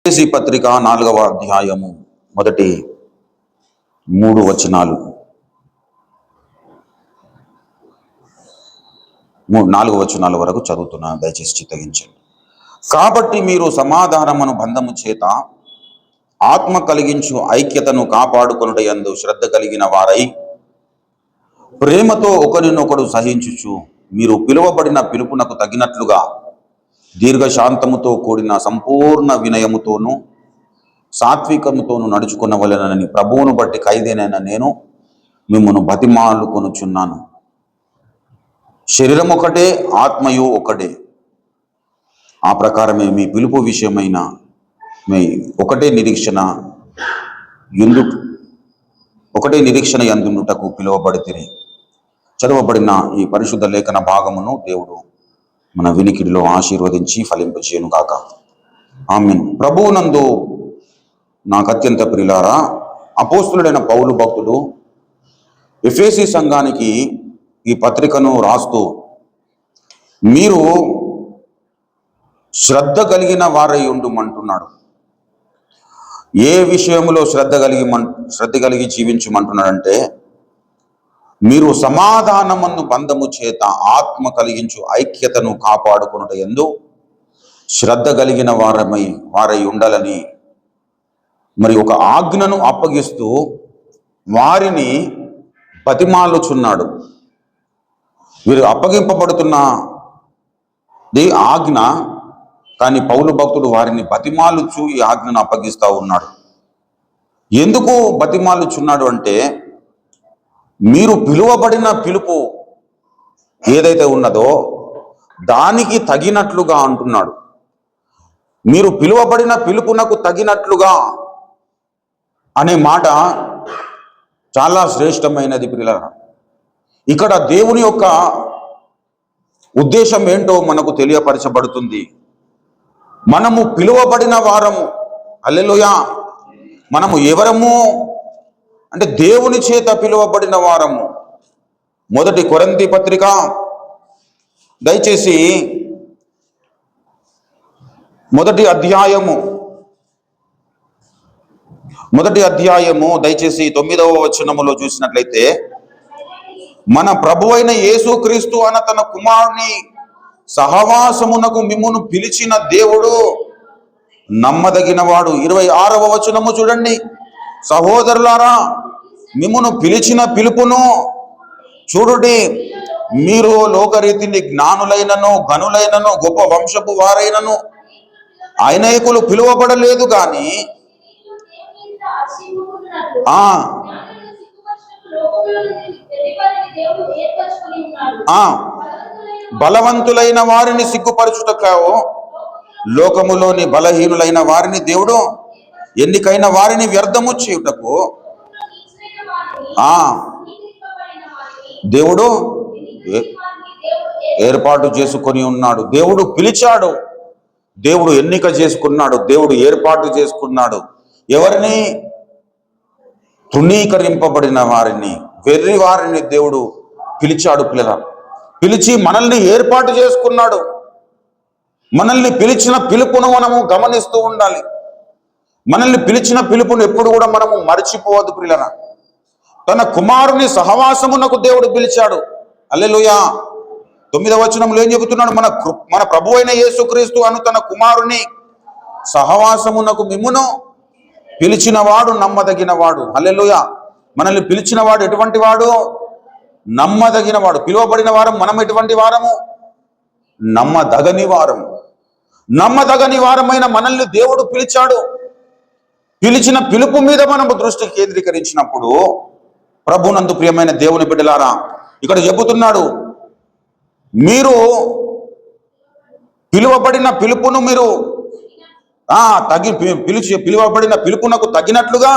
ఎఫెసీ పత్రిక 4వ అధ్యాయము మొదటి 3 వచనాలు 4 వచనాల వరకు చదువుతున్నాను, దయచేసి చిత్తగించండి. కాబట్టి మీరు సమాధానమును బంధము చేత ఆత్మ కలిగించు ఐక్యతను కాపాడుకొనుట యందు శ్రద్ధ కలిగిన వారై ప్రేమతో ఒకరినొకడు సహించుచు మీరు పిలువబడిన పిలుపునకు తగినట్లుగా దీర్ఘశాంతముతో కూడిన సంపూర్ణ వినయముతోనూ సాత్వికముతోనూ నడుచుకొనవలెనని ప్రభువును బట్టి ఖైదీనైన నేను మిమ్మును బతిమాలుకొనుచున్నాను. శరీరం ఒకటే, ఆత్మయు ఒకటే. ఆ ప్రకారమే మీ పిలుపు విషయమైన మీ ఒకటే నిరీక్షణ యందుటకు పిలువబడితిరి. చదవబడిన ఈ పరిశుద్ధ లేఖన భాగమును దేవుడు మన వినికిడిలో ఆశీర్వదించి ఫలింపచేయును గాక. ఆమేన్. ప్రభువునందు నాకు అత్యంత ప్రియులారా, అపోస్తులుడైన పౌలు భక్తుడు ఎఫెసీ సంఘానికి ఈ పత్రికను రాస్తూ మీరు శ్రద్ధ కలిగిన వారై ఉండుమంటున్నాడు. ఏ విషయంలో శ్రద్ధ కలిగి జీవించమంటున్నాడంటే, మీరు సమాధానమును బంధము చేత ఆత్మ కలిగించు ఐక్యతను కాపాడుకొనుట యందు శ్రద్ధ కలిగిన వారై ఉండాలని మరి ఒక ఆజ్ఞను అప్పగిస్తూ వారిని బతిమాలుచున్నాడు. వీరు అప్పగింపబడుతున్నది ఆజ్ఞ, కానీ పౌలు భక్తుడు వారిని బతిమాలుచు ఈ ఆజ్ఞను అప్పగిస్తూ ఉన్నాడు. ఎందుకు బతిమాలుచున్నాడు అంటే, మీరు పిలువబడిన పిలుపు ఏదైతే ఉన్నదో దానికి తగినట్లుగా అంటున్నాడు. మీరు పిలువబడిన పిలుపునకు తగినట్లుగా అనే మాట చాలా శ్రేష్టమైనది ప్రియులారా. ఇక్కడ దేవుని యొక్క ఉద్దేశం ఏంటో మనకు తెలియపరచబడుతుంది. మనము పిలువబడిన వారము. హల్లెలూయా. మనము ఎవరము అంటే దేవుని చేత పిలువబడిన వారము. మొదటి కొరింథీ పత్రిక దయచేసి మొదటి అధ్యాయము దయచేసి 9వ వచనములో చూసినట్లయితే, మన ప్రభువైన యేసుక్రీస్తు అన్న తన కుమారుని సహవాసమునకు మిమ్మును పిలిచిన దేవుడు నమ్మదగినవాడు. 26వ వచనము చూడండి. సహోదరులారా, మిమ్మును పిలిచిన పిలుపును చూడుడి. మీరు లోకరీతిని జ్ఞానులైనను గనులైనను గొప్ప వంశపు వారైనను ఆయనకులు పిలువబడలేదు గాని బలవంతులైన వారిని సిగ్గుపరచుటకు లోకములోని బలహీనులైన వారిని దేవుడు ఎన్నికైన వారిని వ్యర్థము చేయుటకు దేవుడు ఏర్పాటు చేసుకొని ఉన్నాడు. దేవుడు పిలిచాడు, దేవుడు ఎన్నిక చేసుకున్నాడు, దేవుడు ఏర్పాటు చేసుకున్నాడు. ఎవరిని? తృణీకరింపబడిన వారిని, వెర్రి వారిని దేవుడు పిలిచాడు. పిలిచి మనల్ని ఏర్పాటు చేసుకున్నాడు. మనల్ని పిలిచిన పిలుపును మనము గమనిస్తూ ఉండాలి. మనల్ని పిలిచిన పిలుపును ఎప్పుడు కూడా మనము మర్చిపోవద్దు ప్రియులారా. తన కుమారుని సహవాసమునకు దేవుడు పిలిచాడు. హల్లెలూయా. 9వ వచనంలో ఏం చెబుతున్నాడు? మన ప్రభు అయిన యేసుక్రీస్తు అను తన కుమారుని సహవాసమునకు మిమ్మును పిలిచిన వాడు నమ్మదగిన వాడు. హల్లెలూయా. మనల్ని పిలిచిన వాడు ఎటువంటి వాడు? నమ్మదగిన వాడు. పిలువబడిన వారం మనం ఎటువంటి వారము? నమ్మదగని వారము. నమ్మదగని వారమైన మనల్ని దేవుడు పిలిచాడు. పిలిచిన పిలుపు మీద మనము దృష్టి కేంద్రీకరించినప్పుడు, ప్రభునందు ప్రియమైన దేవుని బిడ్డలారా, ఇక్కడ చెబుతున్నాడు, మీరు పిలువబడిన పిలుపును మీరు పిలువబడిన పిలుపునకు తగినట్లుగా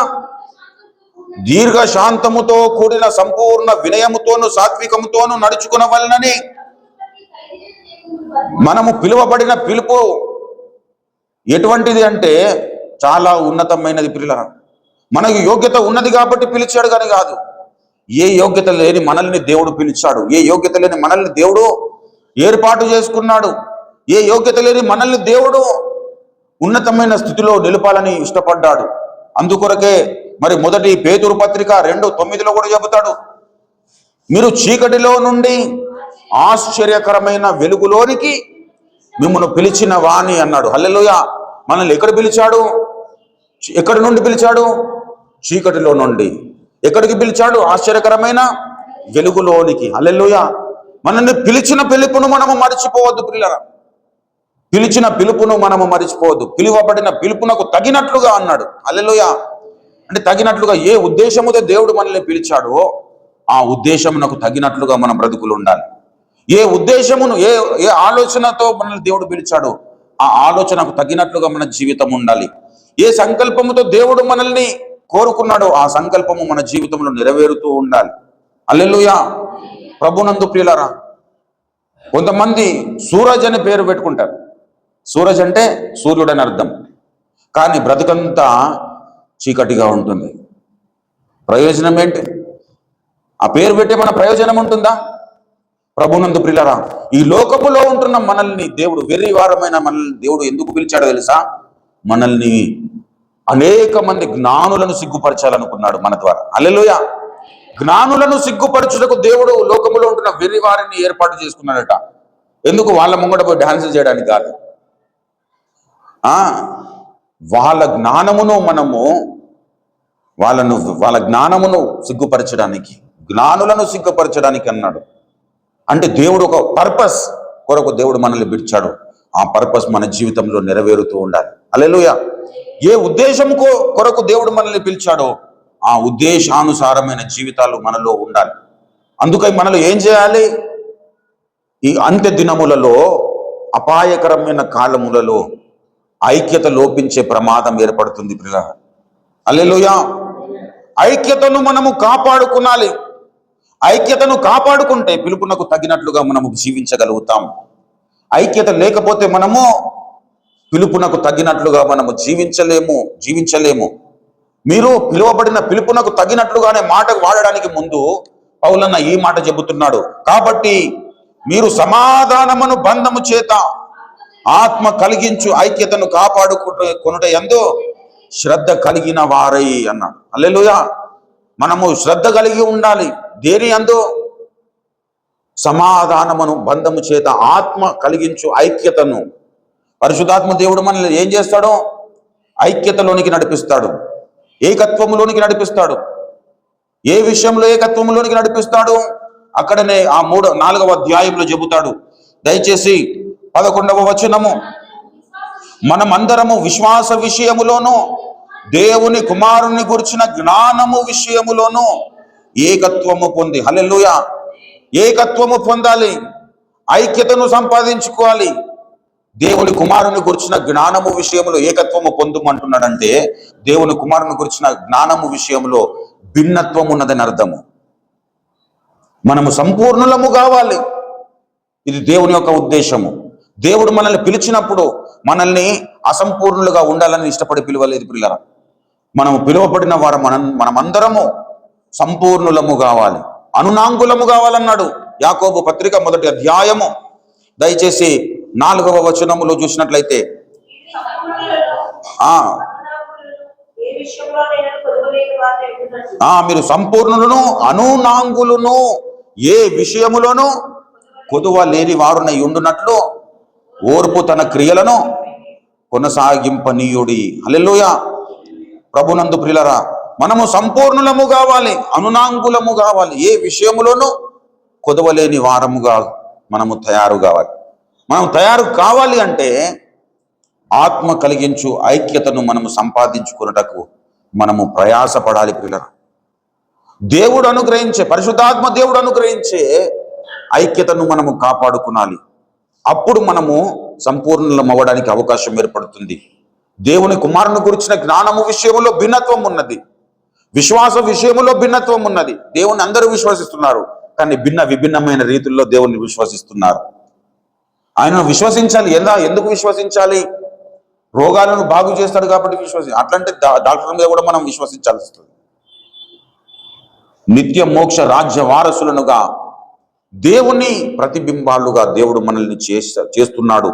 దీర్ఘశాంతముతో కూడిన సంపూర్ణ వినయముతోను సాత్వికముతోను నడుచుకునవలెనని. మనము పిలువబడిన పిలుపు ఎటువంటిది అంటే చాలా ఉన్నతమైనది ప్రియులారా. మనకు యోగ్యత ఉన్నది కాబట్టి పిలిచాడు కానీ కాదు. ఏ యోగ్యత లేని మనల్ని దేవుడు పిలిచాడు. ఏ యోగ్యత లేని మనల్ని దేవుడు ఏర్పాటు చేసుకున్నాడు. ఏ యోగ్యత లేని మనల్ని దేవుడు ఉన్నతమైన స్థితిలో నిలపాలని ఇష్టపడ్డాడు. అందుకొరకే మరి మొదటి పేతురు పత్రిక 2:9 కూడా చెబుతాడు, మీరు చీకటిలో నుండి ఆశ్చర్యకరమైన వెలుగులోనికి మిమ్మల్ని పిలిచిన వాణి అన్నాడు. హల్లెలూయా. మనల్ని ఎక్కడ పిలిచాడు? ఎక్కడి నుండి పిలిచాడు? చీకటిలో నుండి. ఎక్కడికి పిలిచాడు? ఆశ్చర్యకరమైన వెలుగులోనికి. హల్లెలూయా. మనల్ని పిలిచిన పిలుపును మనము మరిచిపోవద్దు ప్రియులారా. పిలిచిన పిలుపును మనము మరిచిపోవద్దు. పిలువబడిన పిలుపునకు తగినట్లుగా అన్నాడు. హల్లెలూయా. అంటే తగినట్లుగా ఏ ఉద్దేశముతో దేవుడు మనల్ని పిలిచాడో ఆ ఉద్దేశమునకు తగినట్లుగా మన బ్రతుకులు ఉండాలి. ఏ ఉద్దేశమును ఏ ఆలోచనతో మనల్ని దేవుడు పిలిచాడో ఆ ఆలోచనకు తగినట్లుగా మన జీవితం ఉండాలి. ఏ సంకల్పముతో దేవుడు మనల్ని కోరుకున్నాడో ఆ సంకల్పము మన జీవితంలో నెరవేరుతూ ఉండాలి. హల్లెలూయా. ప్రభునందు ప్రియులారా, కొంతమంది సూరజ్ అని పేరు పెట్టుకుంటారు. సూరజ్ అంటే సూర్యుడని అర్థం, కానీ బ్రతుకంతా చీకటిగా ఉంటుంది. ప్రయోజనం ఏంటి? ఆ పేరు పెట్టే మన ప్రయోజనం ఉంటుందా? ప్రభునందు ప్రియులారా, ఈ లోకములో ఉంటున్న మనల్ని దేవుడు, వెర్రివారమైన మనల్ని దేవుడు ఎందుకు పిలిచాడో తెలుసా? మనల్ని అనేక మంది జ్ఞానులను సిగ్గుపరచాలనుకున్నాడు మన ద్వారా. హల్లెలూయా. జ్ఞానులను సిగ్గుపరచుటకు దేవుడు లోకములో ఉంటున్న వెర్రివారిని ఏర్పాటు చేసుకున్నాడట. ఎందుకు? వాళ్ళ ముంగట పోయి డాన్స్ చేయడానికి కాదు. వాళ్ళ జ్ఞానమును మనము వాళ్ళ జ్ఞానమును సిగ్గుపరచడానికి, జ్ఞానులను సిగ్గుపరచడానికి అన్నాడు. అంటే దేవుడు ఒక పర్పస్ కొరకు దేవుడు మనల్ని పిలిచాడు. ఆ పర్పస్ మన జీవితంలో నెరవేరుతూ ఉండాలి. హల్లెలూయా. ఏ ఉద్దేశం కొరకు దేవుడు మనల్ని పిలిచాడో ఆ ఉద్దేశానుసారమైన జీవితాలు మనలో ఉండాలి. అందుకై మనలో ఏం చేయాలి? ఈ అంత్య దినములలో, అపాయకరమైన కాలములలో ఐక్యత లోపించే ప్రమాదం ఏర్పడుతుంది ప్రియులారా. హల్లెలూయా. ఐక్యతను మనము కాపాడుకోవాలి. ఐక్యతను కాపాడుకుంటే పిలుపునకు తగినట్లుగా మనము జీవించగలుగుతాం. ఐక్యత లేకపోతే మనము పిలుపునకు తగినట్లుగా మనము జీవించలేము. మీరు పిలువబడిన పిలుపునకు తగినట్లుగానే మాట వాడడానికి ముందు పౌలన్న ఈ మాట చెబుతున్నాడు. కాబట్టి మీరు సమాధానమును బంధము చేత ఆత్మ కలిగించు ఐక్యతను కాపాడుకొనుట యందు శ్రద్ధ కలిగిన వారై అన్నాడు. హల్లెలూయా. మనము శ్రద్ధ కలిగి ఉండాలి. దేని యందు? సమాధానమును బంధము చేత ఆత్మ కలిగించు ఐక్యతను. పరిశుద్ధాత్మ దేవుడు మనల్ని ఏం చేస్తాడో ఐక్యతలోనికి నడిపిస్తాడు, ఏకత్వములోనికి నడిపిస్తాడు. ఏ విషయంలో ఏకత్వములోనికి నడిపిస్తాడు? అక్కడనే ఆ 4వ అధ్యాయంలో చెబుతాడు. దయచేసి 11వ వచనము, మనమందరము విశ్వాస విషయములోను దేవుని కుమారుని గురించిన జ్ఞానము విషయములోను ఏకత్వము పొంది. హల్లెలూయా. ఏకత్వము పొందాలి, ఐక్యతను సంపాదించుకోవాలి. దేవుని కుమారుని గురించిన జ్ఞానము విషయంలో ఏకత్వము పొందుమంటున్నాడంటే దేవుని కుమారుని గురించిన జ్ఞానము విషయంలో భిన్నత్వం ఉన్నదని అర్థము. మనము సంపూర్ణులము కావాలి. ఇది దేవుని యొక్క ఉద్దేశము. దేవుడు మనల్ని పిలిచినప్పుడు మనల్ని అసంపూర్ణులుగా ఉండాలని ఇష్టపడి పిలవలేదు పిల్లరా. మనము పిలువబడిన వారు మనమందరము సంపూర్ణులము కావాలి, అనునాంగులము కావాలన్నాడు. యాకోబు పత్రిక 1వ అధ్యాయము దయచేసి 4వ వచనములో చూసినట్లయితే, మీరు సంపూర్ణులను అనునాంగులను ఏ విషయములోనూ కొదువ లేని వారునై ఉండునట్లు ఓర్పు తన క్రియలను కొనసాగింపనీయుడి. హల్లెలూయా. ప్రభునందు ప్రియులారా, మనము సంపూర్ణులము కావాలి, అనునాంగులము కావాలి. ఏ విషయములోనూ కొదవలేని వారముగా మనము తయారు కావాలి. మనం తయారు కావాలి అంటే ఆత్మ కలిగించు ఐక్యతను మనము సంపాదించుకున్నటకు మనము ప్రయాసపడాలి ప్రియులారా. దేవుడు అనుగ్రహించే, పరిశుద్ధాత్మ దేవుడు అనుగ్రహించే ఐక్యతను మనము కాపాడుకునాలి. అప్పుడు మనము సంపూర్ణం అవ్వడానికి అవకాశం ఏర్పడుతుంది. దేవుని కుమారుని గురించిన జ్ఞానము విషయంలో భిన్నత్వం ఉన్నది, విశ్వాస విషయంలో భిన్నత్వం ఉన్నది. దేవుని అందరూ విశ్వసిస్తున్నారు, కానీ విభిన్నమైన రీతుల్లో దేవుని విశ్వసిస్తున్నారు. ఆయనను విశ్వసించాలి. ఎందుకు విశ్వసించాలి? రోగాలను బాగు చేస్తాడు కాబట్టి అట్లంటే డాక్టర్ మీద కూడా మనం విశ్వసించాల్సి వస్తుంది. నిత్య మోక్ష రాజ్య వారసులనుగా దేవుని ప్రతిబింబాలుగా దేవుడు మనల్ని చేస్తున్నాడు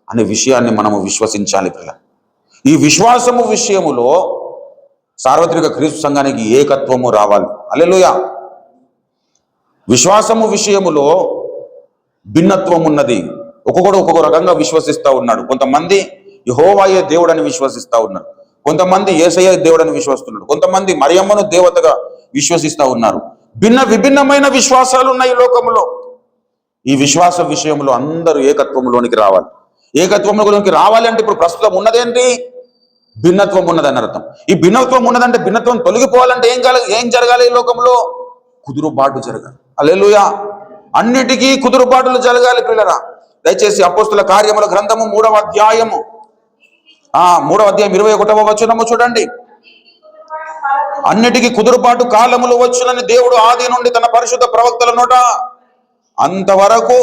అనే విషయాన్ని మనము విశ్వసించాలి పిల్ల. ఈ విశ్వాసము విషయములో సార్వత్రిక క్రీస్తు సంఘానికి ఏకత్వము రావాలి. హల్లెలూయా. విశ్వాసము విషయములో భిన్నత్వం ఉన్నది. ఒక్కొక్కడు ఒక్కొక్క రకంగా విశ్వసిస్తూ ఉన్నాడు. కొంతమంది యెహోవాయే దేవుడని విశ్వసిస్తూ ఉన్నారు, కొంతమంది యేసయ్య దేవుడని విశ్వసిస్తున్నాడు, కొంతమంది మరియమ్మను దేవతగా విశ్వసిస్తూ ఉన్నారు. విభిన్నమైన విశ్వాసాలు ఉన్నాయి ఈ లోకంలో. ఈ విశ్వాస విషయంలో అందరూ ఏకత్వంలోనికి రావాలి. ఏకత్వంలోనికి రావాలి అంటే ఇప్పుడు ప్రస్తుతం ఉన్నదేంటి? భిన్నత్వం ఉన్నదని అర్థం. ఈ భిన్నత్వం ఉన్నదంటే భిన్నత్వం తొలగిపోవాలంటే ఏం జరగాలి? ఈ లోకంలో కుదురుబాటు జరగాలి. హల్లెలూయా. అన్నిటికీ కుదురుబాటులు జరగాలి పిల్లరా. దయచేసి అపోస్తుల కార్యముల గ్రంథము 3వ అధ్యాయము 21వ వచనము చూడండి. అన్నిటికీ కుదురుబాటు కాలములు వచ్చునని దేవుడు ఆది నుండి తన పరిశుద్ధ ప్రవక్తల నోట అంతవరకు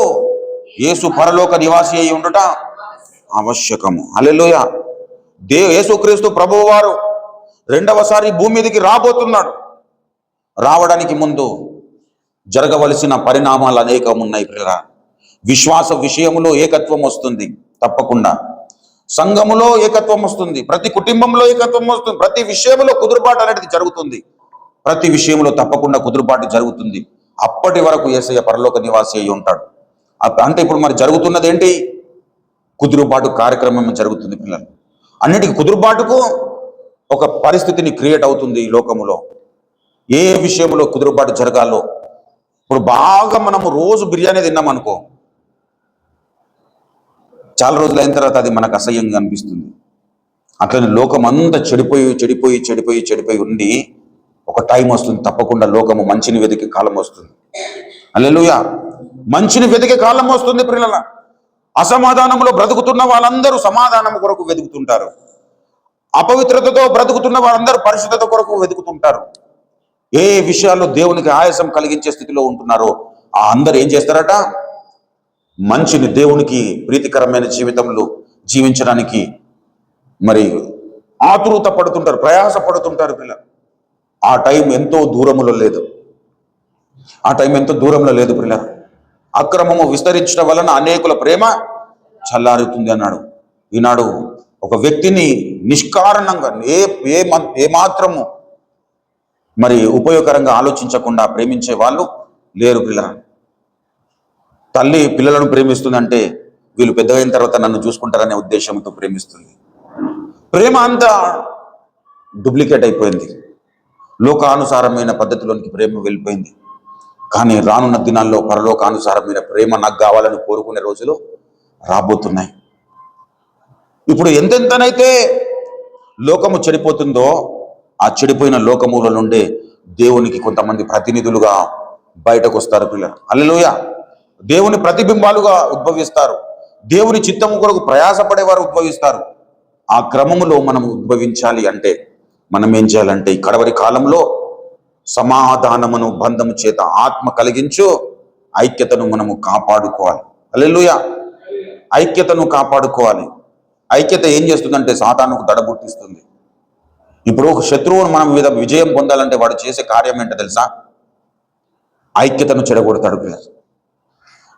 యేసు పరలోక నివాసి అయి ఉండుట ఆవశ్యకము. హల్లెలూయా. యేసుక్రీస్తు ప్రభువు వారు రెండవసారి భూమి మీదకి రాబోతున్నాడు. రావడానికి ముందు జరగవలసిన పరిణామాలు అనేకం ఉన్నాయి పిల్లరా. విశ్వాస విషయంలో ఏకత్వం వస్తుంది తప్పకుండా, సంఘములో ఏకత్వం వస్తుంది, ప్రతి కుటుంబంలో ఏకత్వం వస్తుంది, ప్రతి విషయంలో కుదురుబాటు అనేది జరుగుతుంది. ప్రతి విషయంలో తప్పకుండా కుదురుబాటు జరుగుతుంది. అప్పటి వరకు యేసయ్య పరలోక నివాసి అయి ఉంటాడు. అంటే ఇప్పుడు మరి జరుగుతున్నది ఏంటి? కుదురుబాటు కార్యక్రమం జరుగుతుంది పిల్లలు. అన్నిటికీ కుదురుబాటుకు ఒక పరిస్థితిని క్రియేట్ అవుతుంది ఈ లోకములో. ఏ విషయంలో కుదురుబాటు జరగాలో. ఇప్పుడు బాగా మనము రోజు బిర్యానీ తిన్నాం అనుకో, చాలా రోజులు అయిన తర్వాత అది మనకు అసహ్యంగా అనిపిస్తుంది. అట్లనే లోకం అంతా చెడిపోయి ఉండి ఒక టైం వస్తుంది, తప్పకుండా లోకము మంచిని వెతికే కాలం వస్తుంది. హల్లెలూయా. మంచిని వెతికే కాలం వస్తుంది పిల్లల. అసమాధానంలో బ్రతుకుతున్న వాళ్ళందరూ సమాధానం కొరకు వెతుకుతుంటారు. అపవిత్రతతో బ్రతుకుతున్న వాళ్ళందరూ పరిశుద్ధత కొరకు వెతుకుతుంటారు. ఏ విషయాల్లో దేవునికి ఆయాసం కలిగించే స్థితిలో ఉంటున్నారో ఆ అందరూ ఏం చేస్తారట? మంచిని, దేవునికి ప్రీతికరమైన జీవితంలో జీవించడానికి మరి ఆతురత పడుతుంటారు, ప్రయాస పడుతుంటారు పిల్లలు. ఆ టైం ఎంతో దూరంలో లేదు. పిల్లలు. అక్రమము విస్తరించడం వలన అనేకుల ప్రేమ చల్లారుతుంది అన్నాడు. ఈనాడు ఒక వ్యక్తిని నిష్కారణంగా ఏ మాత్రము మరి ఉపయోగకరంగా ఆలోచించకుండా ప్రేమించే వాళ్ళు లేరు పిల్లలు. తల్లి పిల్లలను ప్రేమిస్తుందంటే వీళ్ళు పెద్దగైన తర్వాత నన్ను చూసుకుంటారనే ఉద్దేశంతో ప్రేమిస్తుంది. ప్రేమ అంతా డూప్లికేట్ అయిపోయింది. లోకానుసారమైన పద్ధతిలోనికి ప్రేమ వెళ్ళిపోయింది. కానీ రానున్న దినాల్లో పరలోకానుసారమైన ప్రేమ నాకు కావాలని కోరుకునే రోజులు రాబోతున్నాయి. ఇప్పుడు ఎంతెంతనైతే లోకము చెడిపోతుందో ఆ చెడిపోయిన లోకముల నుండి దేవునికి కొంతమంది ప్రతినిధులుగా బయటకు వస్తారు పిల్లలు. హల్లెలూయా. దేవుని ప్రతిబింబాలుగా ఉద్భవిస్తారు. దేవుని చిత్తము కొరకు ప్రయాసపడేవారు ఉద్భవిస్తారు. ఆ క్రమములో మనం ఉద్భవించాలి అంటే మనం ఏం చేయాలంటే ఈ కడవరి కాలంలో సమాధానమును బంధము చేత ఆత్మ కలిగించు ఐక్యతను మనము కాపాడుకోవాలి. హల్లెలూయా. ఐక్యతను కాపాడుకోవాలి. ఐక్యత ఏం చేస్తుందంటే సాతానుకు దడబుట్టిస్తుంది. ఇప్పుడు ఒక శత్రువును మనం మీద విజయం పొందాలంటే వాడు చేసే కార్యం ఏంటో తెలుసా? ఐక్యతను చెడగొడతాడు.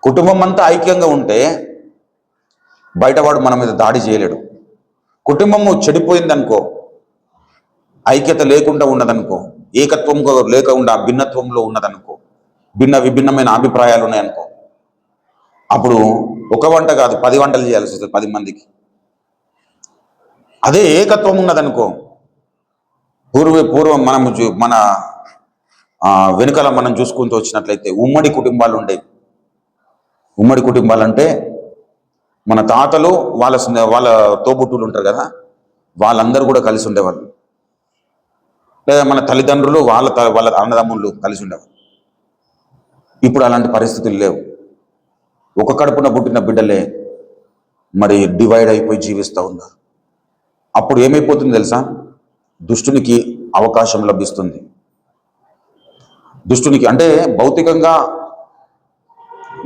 కుటుంబం అంతా ఐక్యంగా ఉంటే బయటవాడు మన మీద దాడి చేయలేడు. కుటుంబము చెడిపోయిందనుకో, ఐక్యత లేకుండా ఉన్నదనుకో, ఏకత్వంగా లేకుండా భిన్నత్వంలో ఉన్నదనుకో, విభిన్నమైన అభిప్రాయాలు ఉన్నాయనుకో, అప్పుడు ఒక వంట కాదు 10 వంటలు చేయాల్సి వస్తుంది 10 మందికి. అదే ఏకత్వం ఉన్నదనుకో, పూర్వం మన వెనుకల మనం చూసుకుంటూ వచ్చినట్లయితే ఉమ్మడి కుటుంబాలు ఉండేవి. ఉమ్మడి కుటుంబాలు అంటే మన తాతలు వాళ్ళ తోబుట్టులు ఉంటారు కదా, వాళ్ళందరూ కూడా కలిసి ఉండేవాళ్ళు. లేదా మన తల్లిదండ్రులు వాళ్ళ అన్నదమ్ముళ్ళు కలిసి ఉండేవాళ్ళు. ఇప్పుడు అలాంటి పరిస్థితులు లేవు. ఒక కడుపున పుట్టిన బిడ్డలే మరి డివైడ్ అయిపోయి జీవిస్తూ ఉన్నారు. అప్పుడు ఏమైపోతుంది తెలుసా? దుష్టునికి అవకాశం లభిస్తుంది. దుష్టునికి అంటే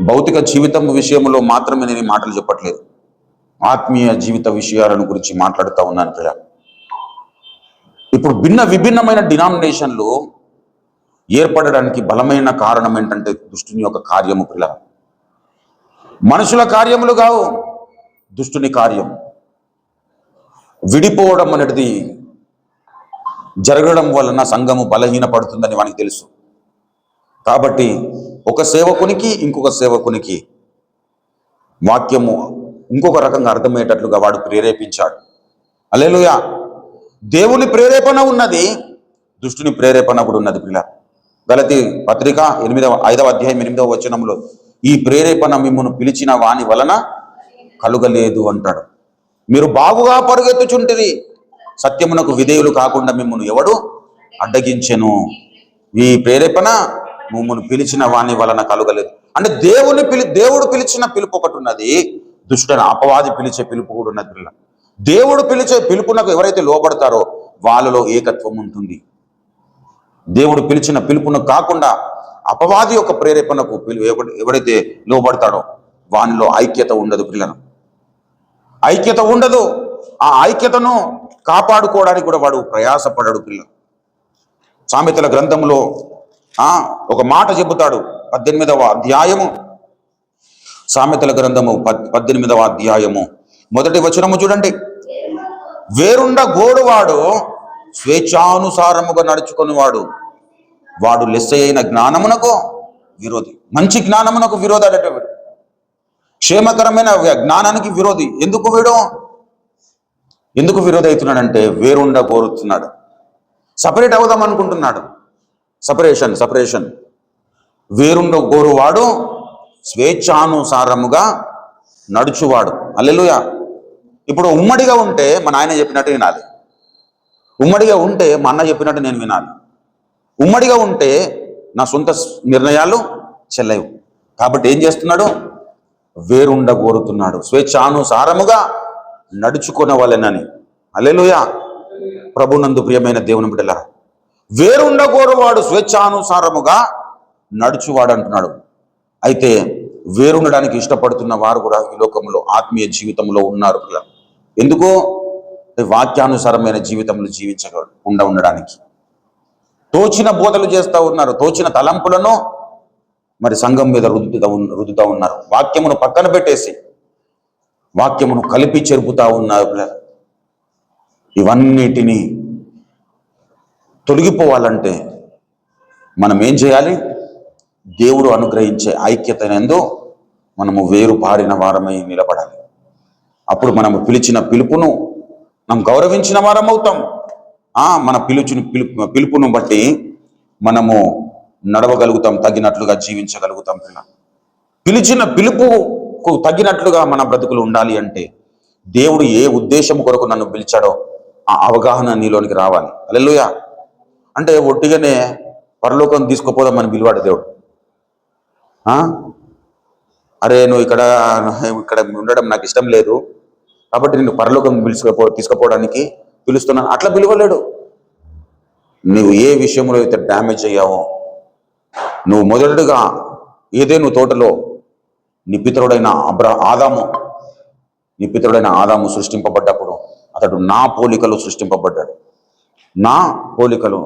భౌతిక జీవితం విషయంలో మాత్రమే నేను మాటలు చెప్పట్లేదు, ఆత్మీయ జీవిత విషయాలను గురించి మాట్లాడుతూ ఉన్నాను పిల్ల. ఇప్పుడు విభిన్నమైన డినామినేషన్లు ఏర్పడడానికి బలమైన కారణం ఏంటంటే దుష్టుని యొక్క కార్యము పిల్ల. మనుషుల కార్యములు కావు, దుష్టుని కార్యం. విడిపోవడం అనేది జరగడం వలన సంఘము బలహీనపడుతుందని వానికి తెలుసు. కాబట్టి ఒక సేవకునికి ఇంకొక సేవకునికి వాక్యము ఇంకొక రకంగా అర్థమయ్యేటట్లుగా వాడు ప్రేరేపించాడు. హల్లెలూయా. దేవుని ప్రేరేపణ ఉన్నది, దుష్టుని ప్రేరేపణ కూడా ఉన్నది. పిల్ల గలతీ పత్రిక 5వ అధ్యాయం 8వ వచనంలో ఈ ప్రేరేపణ మిమ్మును పిలిచిన వాని వలన కలుగలేదు అంటాడు. మీరు బాగుగా పరుగెత్తుచుంటిరి, సత్యమునకు విధేయులు కాకుండా మిమ్మును ఎవడు అడ్డగించెను. ఈ ప్రేరేపణ మిమ్మును పిలిచిన వాని వలన కలుగలేదు అంటే దేవుడు పిలిచిన పిలుపు ఒకటి ఉన్నది, దుష్టుని అపవాది పిలిచే పిలుపు కూడా ఉన్నది. పిల్ల దేవుడు పిలిచే పిలుపునకు ఎవరైతే లోబడతారో వాళ్ళలో ఏకత్వం ఉంటుంది. దేవుడు పిలిచిన పిలుపునకు కాకుండా అపవాది యొక్క ప్రేరేపణకు ఎవరైతే లోబడతాడో వానిలో ఐక్యత ఉండదు. పిల్లలు ఐక్యత ఉండదు. ఆ ఐక్యతను కాపాడుకోవడానికి కూడా వాడు ప్రయాసపడడు. పిల్లలు సామెతల గ్రంథంలో ఒక మాట చెబుతాడు. 18వ అధ్యాయము, సామెతల గ్రంథము 18వ అధ్యాయము 1వ వచనము చూడండి. వేరుండ గోడువాడు స్వేచ్ఛానుసారముగా నడుచుకునేవాడు, వాడు లెస్సైన జ్ఞానమునకు విరోధి. మంచి జ్ఞానమునకు విరోధి అడట వీడు, క్షేమకరమైన జ్ఞానానికి విరోధి. ఎందుకు విరోధి అవుతున్నాడంటే వేరుండ కోరుతున్నాడు, సపరేట్ అవుదాం అనుకుంటున్నాడు. సపరేషన్. వేరుండ గోరువాడు స్వేచ్ఛానుసారముగా నడుచువాడు. హల్లెలూయా. ఇప్పుడు ఉమ్మడిగా ఉంటే మా నాయన చెప్పినట్టు వినాలి, ఉమ్మడిగా ఉంటే మా అన్న చెప్పినట్టు నేను వినాలి, ఉమ్మడిగా ఉంటే నా సొంత నిర్ణయాలు చెల్లవు. కాబట్టి ఏం చేస్తున్నాడు? వేరుండ కోరుతున్నాడు, స్వేచ్ఛానుసారముగా నడుచుకునే వాళ్ళని. హల్లెలూయా. ప్రభునందు ప్రియమైన దేవుని బిడ్డలారా, వేరుండ కోరువాడు స్వేచ్ఛానుసారముగా నడుచువాడు అంటున్నాడు. అయితే వేరుండడానికి ఇష్టపడుతున్న వారు కూడా ఈ లోకంలో ఆత్మీయ జీవితంలో ఉన్నారు. ఎందుకో వాక్యానుసారమైన జీవితంలో జీవించకుండా ఉండడానికి తోచిన బోధలు చేస్తూ ఉన్నారు, తోచిన తలంపులను మరి సంఘం మీద రుద్దుతూ ఉన్నారు. వాక్యమును పక్కన పెట్టేసి వాక్యమును కలిపి చెరుపుతా ఉన్నారు. ఇవన్నిటినీ తొలగిపోవాలంటే మనం ఏం చేయాలి? దేవుడు అనుగ్రహించే ఐక్యతనందు మనము వేరు పారిన వారమై నిలబడాలి. అప్పుడు మనము పిలిచిన పిలుపును మనం గౌరవించిన వారం అవుతాం. మన పిలుపును బట్టి మనము నడవగలుగుతాం, తగినట్లుగా జీవించగలుగుతాం. పిలిచిన పిలుపుకు తగినట్లుగా మన బ్రతుకులు ఉండాలి అంటే దేవుడు ఏ ఉద్దేశం కొరకు నన్ను పిలిచాడో ఆ అవగాహన నీలోనికి రావాలి. హల్లెలూయా. అంటే ఒట్టిగానే పరలోకం తీసుకుపోదామని పిలివాడు దేవుడు. అరే నువ్వు ఇక్కడ ఉండడం నాకు ఇష్టం లేదు కాబట్టి నిన్ను పరలోకం తీసుకుపోవడానికి పిలుస్తున్నాను అట్లా పిలవలేడు. నువ్వు ఏ విషయంలో అయితే డ్యామేజ్ అయ్యావో, నువ్వు మొదటగా ఏదేను తోటలో నీ పితరుడైన ఆదాము సృష్టింపబడ్డప్పుడు అతడు నా పోలికలో సృష్టింపబడ్డాడు. నా పోలికలో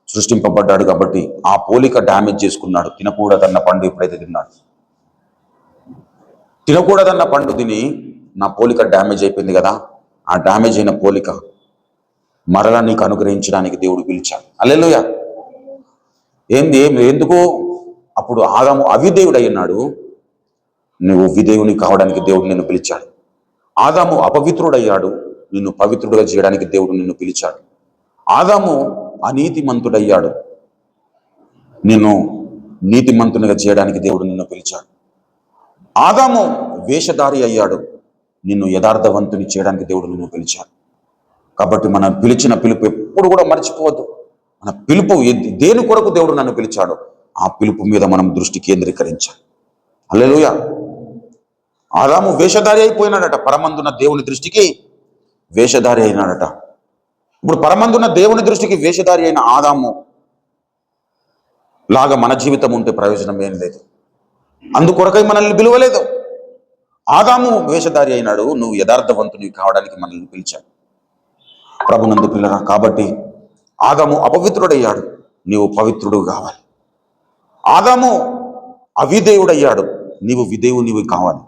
సృష్టింపబడ్డాడు కాబట్టి ఆ పోలిక డ్యామేజ్ చేసుకున్నాడు. తినకూడదన్న పండు ఎప్పుడైతే తిన్నాడు, తినకూడదన్న పండు తిని నా పోలిక డ్యామేజ్ అయిపోయింది కదా, ఆ డ్యామేజ్ అయిన పోలిక మరలా నీకు అనుగ్రహించడానికి దేవుడు పిలిచాడు. హల్లెలూయా. ఎందుకు? అప్పుడు ఆదాము అవిధేయుడు అయ్యాడు, నువ్వు విధేయుని కావడానికి దేవుడు నిన్ను పిలిచాడు. ఆదాము అపవిత్రుడయ్యాడు, నిన్ను పవిత్రుడుగా చేయడానికి దేవుడు నిన్ను పిలిచాడు. ఆదాము అనీతిమంతుడయ్యాడు, నిన్ను నీతిమంతునిగా చేయడానికి దేవుడు నిన్ను పిలిచాడు. ఆదాము వేషధారి అయ్యాడు, నిన్ను యథార్థవంతుని చేయడానికి దేవుడు నిన్ను పిలిచాడు. కాబట్టి మనం పిలిచిన పిలుపు ఎప్పుడు కూడా మర్చిపోవద్దు. మన పిలుపు దేని కొరకు దేవుడు నన్ను పిలిచాడో ఆ పిలుపు మీద మనం దృష్టి కేంద్రీకరించాలి. హల్లెలూయా. ఆదాము వేషధారి అయిపోయినాడట, పరమందున్న దేవుని దృష్టికి వేషధారి అయినాడట. ఇప్పుడు పరమందున్న దేవుని దృష్టికి వేషధారి అయిన ఆదాము లాగా మన జీవితం ఉంటే ప్రయోజనం ఏం లేదు. అందుకొరకై మనల్ని పిలువలేదు. ఆదాము వేషధారి అయినాడు, నువ్వు యథార్థవంతుని కావడానికి మనల్ని పిలిచాడు. ప్రభునందు పిల్లరా, కాబట్టి ఆదాము అపవిత్రుడయ్యాడు, నీవు పవిత్రుడు కావాలి. ఆదాము అవిధేయుడయ్యాడు, నీవు విధేయునివి కావాలి.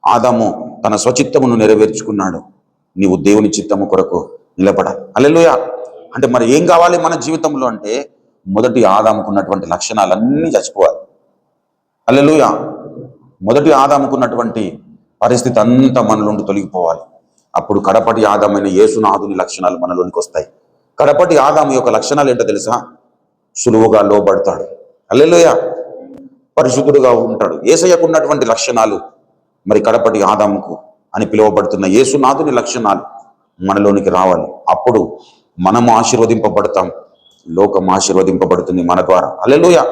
ఆదాము తన స్వచిత్తమును నెరవేర్చుకున్నాడు, నీవు దేవుని చిత్తము కొరకు నిలబడాలి. హల్లెలూయా. అంటే మరి ఏం కావాలి మన జీవితంలో అంటే మొదటి ఆదాముకున్నటువంటి లక్షణాలన్నీ చచ్చిపోవాలి. హల్లెలూయా. మొదటి ఆదాముకున్నటువంటి పరిస్థితి అంతా మనలోండి తొలగిపోవాలి. అప్పుడు కడపటి ఆదామైన యేసునాథుని లక్షణాలు మనలోనికి వస్తాయి. కడపటి ఆదాము యొక్క లక్షణాలు ఏంటో తెలుసా? సులువుగా లోబడతాడు. హల్లెలూయా. పరిశుద్ధుడుగా ఉంటాడు. యేసయ్యకు ఉన్నటువంటి లక్షణాలు మరి కడపటి ఆదాముకు అని పిలువబడుతున్న యేసునాథుని లక్షణాలు మనలోనికి రావాలి. అప్పుడు మనము ఆశీర్వదింపబడతాం, లోకం ఆశీర్వదింపబడుతుంది మన ద్వారా. హల్లెలూయా.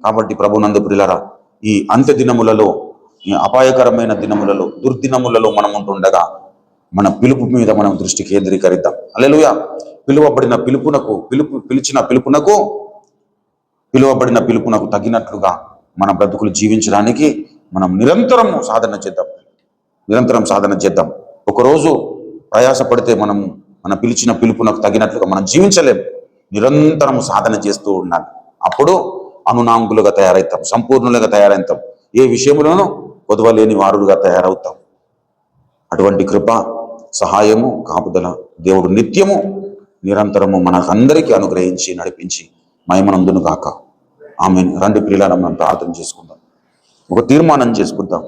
కాబట్టి ప్రభునందు ప్రియులారా, ఈ అంత్య దినములలో, ఈ అపాయకరమైన దినములలో, దుర్దినములలో మనం ఉంటుండగా మన పిలుపు మీద మనం దృష్టి కేంద్రీకరిద్దాం. హల్లెలూయా. పిలువబడిన పిలుపునకు తగినట్లుగా మన బ్రతుకులు జీవించడానికి మనం నిరంతరం సాధన చేద్దాం. ఒకరోజు ప్రయాసపడితే మన పిలిచిన పిలుపునకు తగినట్లుగా మనం జీవించలేం. నిరంతరం సాధన చేస్తూ ఉండాలి. అప్పుడు అనునాంగులుగా తయారవుతాం, సంపూర్ణులుగా తయారవుతాం, ఏ విషయంలోనూ కొదవలేని వారులుగా తయారవుతాం. అటువంటి కృప, సహాయము, కాపుదల దేవుడు నిత్యము నిరంతరము మనకందరికీ అనుగ్రహించి నడిపించి మహిమనందును గాక. ఆమేన్. రండి ప్రియులారా, మనం ప్రార్థన చేసుకుందాం, ఒక తీర్మానం చేసుకుందాం.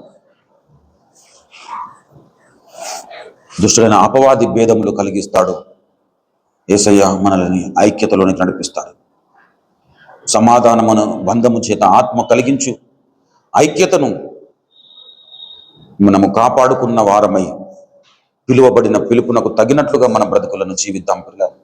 దుష్టుడైన అపవాది భేదములు కలిగిస్తాడు. యేసయ్య మనల్ని ఐక్యతలోనికి నడిపిస్తాడు. సమాధానమును బంధము చేత ఆత్మ కలిగించు ఐక్యతను మనము కాపాడుకున్న వారమై పిలువబడిన పిలుపునకు తగినట్లుగా మన బ్రతుకులను జీవిద్దాం పిల్లలు.